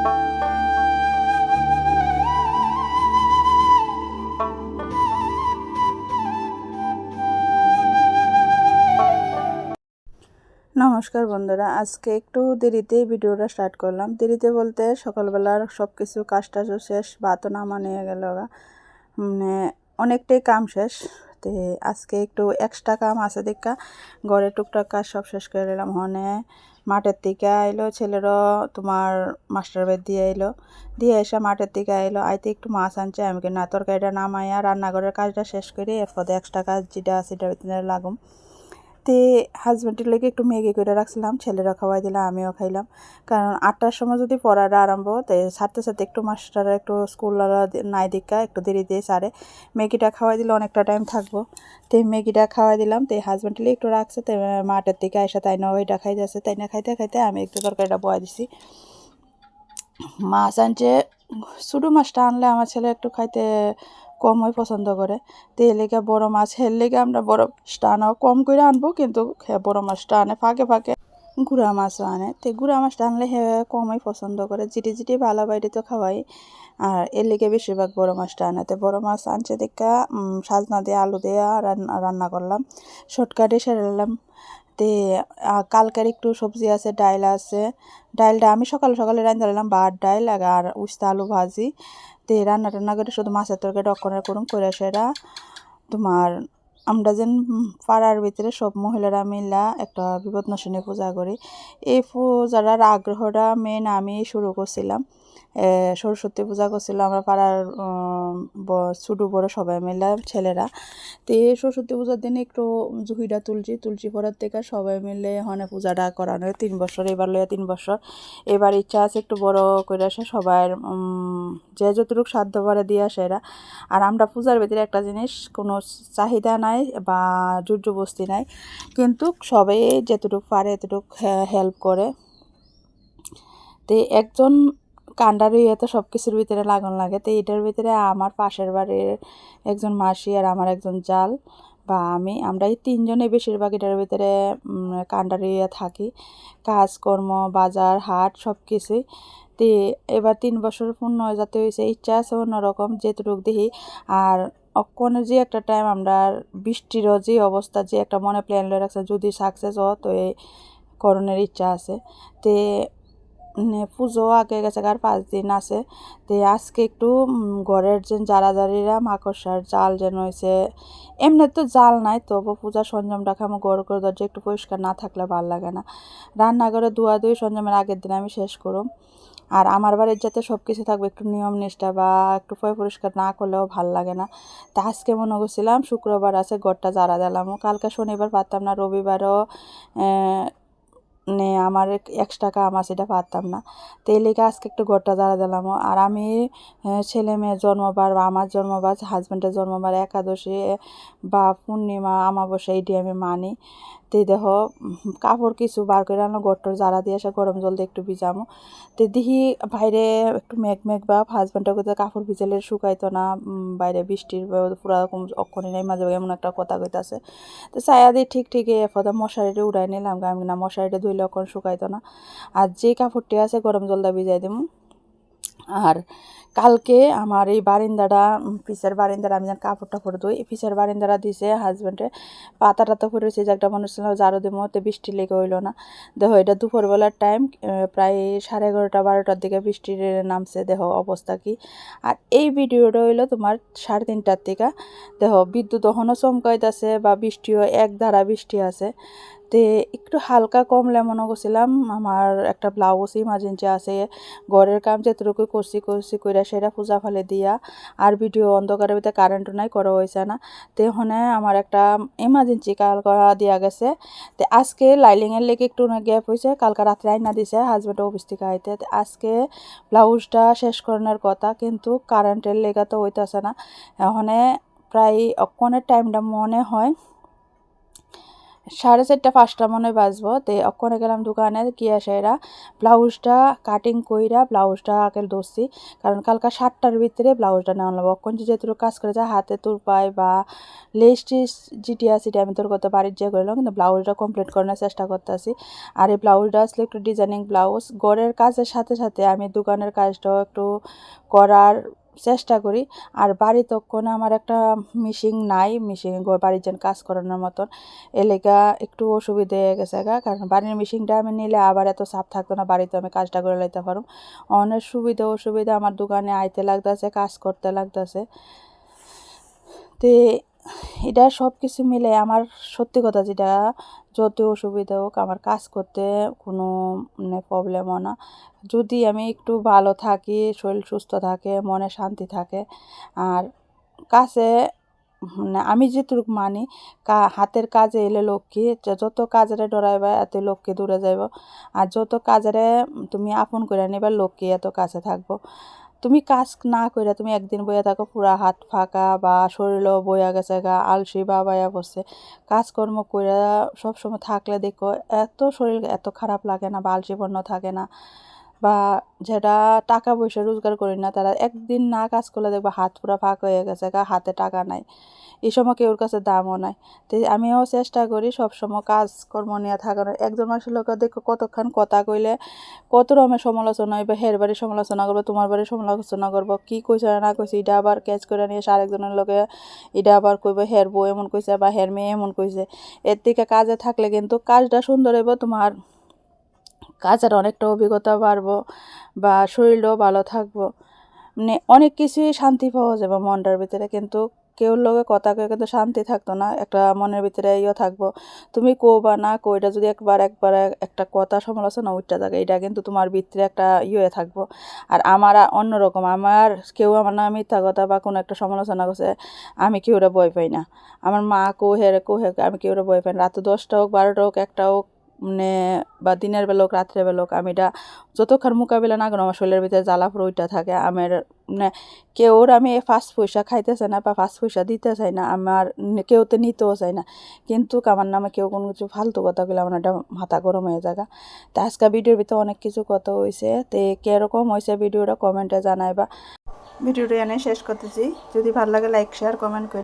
নমস্কার বন্ধুরা, আজকে একটু দেরিতে ভিডিওটা স্টার্ট করলাম। দেরিতে বলতে সকালবেলার সব কিছু কাজটা শেষ, ভাতও নামা নিয়ে গেল, মানে অনেকটাই কাম শেষ। তো আজকে একটু এক্সট্রা কাম আছে দেখা ঘরে টুকটাক কাজ সব শেষ করে নিলাম। হনে মাঠের থেকে আইলো ছেলেরও, তোমার মাস্টার বেদ দিয়ে আইলো, দিয়ে এসে মাঠের থেকে আইলো, আইতে একটু মাছ আনছে। আমি না তরকারিটা নামাইয়া রান্নাঘরের কাজটা শেষ করে এরপরে এক্সট্রা কাজ যেটা আছে সেটার ভিতরে লাগুম। তে হাজব্যান্ডের লেগে একটু ম্যাগি করে রাখছিলাম, ছেলেরা খাওয়াই দিলাম, আমিও খাইলাম। কারণ 8টার সময় যদি পড়াটা আরম্ভ, তাই সাথে সাথে একটু মাস্টাররা একটু স্কুল নাই দেখা একটু দেরি দিয়ে সারে ম্যাগিটা খাওয়াই দিলে অনেকটা টাইম থাকবো। তো ম্যাগিটা খাওয়াই দিলাম। তো হাজব্যান্ডের একটু রাখছে, তো মাঠের থেকে এসে তাই না ওইটা খাই যাচ্ছে, তাই না খাইতে খাইতে আমি একটু তরকারিটা বয়া দিছি। মাছ আনছে, ছোটো মাছটা আনলে আমার ছেলে একটু খাইতে কমই পছন্দ করে। তো এর লেগে বড়ো মাছ, এর লেগে আমরা বড় মাছটা আনাও কম করে আনবো, কিন্তু বড়ো মাছটা আনে ফাঁকে ফাঁকে গুঁড়া মাছও আনে। তো গুঁড়া মাছটা আনলে হে কমই পছন্দ করে, জিটি জিটি ভালো বাইরে তো খাওয়াই, আর এর লেগে বেশিরভাগ বড়ো মাছটা আনে। তো বড়ো মাছ আনছে দেখা সাজনা দিয়ে আলু দিয়ে রান্না করলাম, শর্টকাটে সেরে নিলাম। তে কালকের একটু সবজি আছে, ডাইল আছে, ডাইলটা আমি সকালে সকালে রান্না দিলাম, ভাত ডাইল আর উস্তা আলু ভাজি। তে রান্না টান্না করে শুধু মাছের তরকারি অক্ষণের করুন করে সেরা তোমার আমরা যেন পাড়ার ভিতরে সব মহিলারা মিলা একটা বিপদনাশিনী পূজা করি। এই পূজাটার আগ্রহটা মেন আমি শুরু করছিলাম, সরস্বতী পূজা করছিলাম আমরা পাড়ার ছোটো বড়ো সবাই মিলে ছেলেরা। তো এই সরস্বতী পূজার দিনে একটু জুহিটা তুলছি পড়ার থেকে সবাই মিলে হনে পূজাটা করানো 3 বছর, এবার লইয়া 3 বছর। এবার ইচ্ছা আছে একটু বড় করে আসে সবার, যে যতটুকু সাধ্য পারে দিয়ে আসে এরা। আর আমরা পূজার ভিতরে একটা জিনিস, কোনো চাহিদা নাই বা জোরজবস্তি নাই, কিন্তু সবাই যেতটুকু পারে এতটুকু হেল্প করে। তো একজন কান্ডারি তো সব কিছুর ভিতরে লাগান লাগে। তো এটার ভিতরে আমার পাশের বাড়ির একজন মাসি আর আমার একজন জাল বা আমরা এই 3জনে বেশিরভাগ এটার ভিতরে কান্ডারি থাকি, কাজকর্ম বাজার হাট সব কিছুই। তো এবার 3 বছর পূর্ণ যাতে হয়েছে, ইচ্ছা আছে অন্যরকম যেটুকু দেখি। আর অক্ষণে যে একটা টাইম আমরা বৃষ্টিরও যে অবস্থা, যে একটা মনে প্ল্যান লয়ে রাখছে যদি সাকসেস হয় তো এই করণের ইচ্ছা আছে। তে পুজো আগে গেছে আর 5 দিন আছে। তো আজকে একটু ঘরের যে জারাজারিরা মাকড়সার জাল যেন হয়েছে, এমনি তো জাল নাই, তবু পূজার সরঞ্জাম রাখামো ঘর করে দরজা একটু পরিষ্কার না থাকলে ভালো লাগে না। রান্নাঘরে ধোয়াধুয়ি সরঞ্জামের আগের দিন আমি শেষ করুম। আর আমার বাড়ির যাতে সব কিছু থাকবে একটু নিয়ম নিষ্ঠা, বা একটু পরিষ্কার না করলেও ভাল লাগে না। তা আজকে মনে করছিলাম শুক্রবার আছে ঘরটা জারা দিলাম, কালকে শনিবার পারতাম না, রবিবারও আমার এক্সট্রা কাম আছে এটা পারতাম না। তো এই লেগে আজকে একটু ঘরটা ঝাড়া দিলাম। আর আমি ছেলে মেয়ের জন্মবার বা আমার জন্মবার, হাজব্যান্ডের জন্মবার, একাদশী বা পূর্ণিমা আমাবস্যা এটি আমি মানি। তো দেখো কাপড় কিছু বার করে আনো, ঘরটার ঝাড়া দিয়ে আসে গরম জল দিয়ে একটু ভিজামো। তো দেখি বাইরে একটু মেঘ বা হাজব্যান্ডের কোথাও কাপড় ভিজালে শুকাইতো না, বাইরে বৃষ্টির পুরা রকম অক্ষণি নেই, মাঝে এমন একটা কথা কইতাছে। তো ছায়া দিয়ে ঠিকই এরপর মশারিটা উড়াই নিলাম, আমি না মশারিটা ধুইলে অক্ষণ শুকাইতো না। আর যে কাপড়টি আছে গরম জল দিয়ে ভিজাই দেবো। আর কালকে আমার এই বারিন্দাটা, পিসের বারিন্দাটা আমি যেন কাপড় টাপড় ধুই, পিসের বারিন্দাটা দিছে হাজব্যান্ডে, পাতা টাতা পড়েছে যে একটা মনে হচ্ছিল ঝাড়ু দিব, তো বৃষ্টি লেগে হইলো না। দেখো এটা দুপুরবেলার টাইম, প্রায় 11:30 12টার দিকে বৃষ্টির নামছে, দেখো অবস্থা কি। আর এই ভিডিওটা হইলো তোমার 3:30টার দিকে। দেখো বিদ্যুৎ তখনও চমকাইতেছে বা বৃষ্টিও একধারা বৃষ্টি আছে। তে একটু হালকা কমলে মনে করছিলাম আমার একটা ব্লাউজ ইমার্জেন্সি আছে, ঘরের কাম যেটুকু করছি কইরা সেটা পূজা ফেলে দিয়া, আর ভিডিও অন্ধকারের ভিতরে কারেন্টও নাই করা হয়েছে না। তো ওখানে আমার একটা ইমার্জেন্সি কাল করা দিয়া গেছে। তো আজকে লাইলিংয়ের লেগে একটু গ্যাপ হয়েছে, কালকে রাত্রে আইনা দিছে হাজব্যান্ড অফিস থেকে আইতে। আজকে ব্লাউজটা শেষ করানোর কথা, কিন্তু কারেন্টের লেগে তো হইতেছে না। ওখানে প্রায় অক্ষণের টাইমটা মনে হয় 4:30-5টা মনে বাজবো তে অক্ষণে গেলাম দোকানে গিয়া সেরা ব্লাউজটা কাটিং কইরা ব্লাউজটা আগে ধরছি, কারণ কালকা 7টার ভিতরে ব্লাউজটা নেওয়া লাগবো। অক্ষণ যেহেতু কাজ করে যায় হাতে তোর পায় বা লেস টিস যেটি আছে এটা আমি তোর করতে বাড়ির যে করলাম, কিন্তু ব্লাউজটা কমপ্লিট করার চেষ্টা করতেছি। আর এই ব্লাউজটা আসলে একটু ডিজাইনিং ব্লাউজ, ঘরের কাজের সাথে সাথে আমি দোকানের কাজটাও একটু করার চেষ্টা করি। আর বাড়ি তখন আমার একটা মেশিন নাই, মেশিন বাড়ির যেন কাজ করানোর মতন এলাকা একটু অসুবিধে হয়ে গেছে গা, কারণ বাড়ির মেশিনটা আমি নিলে আবার এত চাপ থাকতো না, বাড়িতে আমি কাজটা করে লাইতে পারো। অনেক সুবিধা অসুবিধা আমার দোকানে আইতে লাগতেছে, কাজ করতে লাগতেছে। তে এটা সব কিছু মিলে আমার সত্যি কথা যেটা, যত অসুবিধা হোক আমার কাজ করতে কোনো মানে প্রবলেমও না, যদি আমি একটু ভালো থাকি, শরীর সুস্থ থাকে, মনে শান্তি থাকে। আর কাছে মানে আমি যেটুকু মানি হাতের কাজে এলে লক্ষ্মী, যত কাজেরে ডরাইবা এত লক্ষ্মী দূরে যাইব, আর যত কাজেরে তুমি আপন করে নিবা লক্ষ্মী এত কাছে থাকবো। তুমি কাজ না কইরা তুমি একদিন বইয়া থাকো পুরা হাত ফাঁকা বা শরীরও বইয়া গেছে গা, আলসি বা বায়া বসে, কাজকর্ম কইরা সবসময় থাকলে দেখো এত শরীর এত খারাপ লাগে না বা আলসিপন্ন থাকে না। বা যেটা টাকা পয়সা রোজগার করি না তারা একদিন না কাজ করলে দেখবা হাত পুরা ফাঁকা হয়ে গেছে গা, হাতে টাকা নাই, এই সময় কেউর কাছে দামও নাই। তো আমিও চেষ্টা করি সবসময় কাজকর্ম নিয়ে থাকার। একজন মানুষের লোক দেখো কতক্ষণ কথা কইলে কত রকমের সমালোচনা হইবে, হের বাড়ির সমালোচনা করবো, তোমার বাড়ির সমালোচনা করবো, কি কইছে না কইছে এটা আবার ক্যাচ করে নিয়ে এসে আরেকজনের লোকে এটা আবার কইবে হের বউ এমন কইছে বা হের মেয়ে এমন কইছে। এর থেকে কাজে থাকলে কিন্তু কাজটা সুন্দর হইব, তোমার কাজের অনেকটা অভিজ্ঞতা বাড়বো বা শরীরও ভালো থাকবো, মানে অনেক কিছুই শান্তি পাওয়া যাবে মনটার ভিতরে। কিন্তু কেউর লগে কথা কয়ে কিন্তু শান্তি থাকতো না, একটা মনের ভিতরে ইয়ে থাকবো, তুমি কো বা না কো এটা যদি একবার একটা কথা সমালোচনা উঠতে থাকে এটা কিন্তু তোমার ভিতরে একটা ইয়ে থাকবো। আর আমার অন্যরকম, আমার কেউ আমার নামে মিথ্যা কথা বা কোনো একটা সমালোচনা করছে আমি কেউরা ভয় পাই না। আমার মা কো হে আমি কেউরা ভয় পাই না, রাত 10টা হোক 12টা হোক 1টা হোক, মানে বা দিনের বেলা হোক রাত্রে বেলা হোক, আমি এটা যতক্ষণ মোকাবিলা না করো আমার শরীরের ভিতরে জ্বালা পুরো ওইটা থাকে। আমার মানে কেউর আমি ফার্স্ট পয়সা খাইতে চাই না বা ফার্স্ট পয়সা দিতে চাই না, আমার কেউতে নিতেও চাই না, কিন্তু আমার নামে কেউ কোনো কিছু ফালতু কথা বলে আমার একটা মাথা গরম হয়ে যায়। তো আজকে ভিডিওর ভিতরে অনেক কিছু কথা হয়েছে, তো কীরকম হয়েছে ভিডিওটা কমেন্টে জানাইবা। ভিডিওটা এনে শেষ করতেছি, যদি ভালো লাগে লাইক শেয়ার কমেন্ট করে।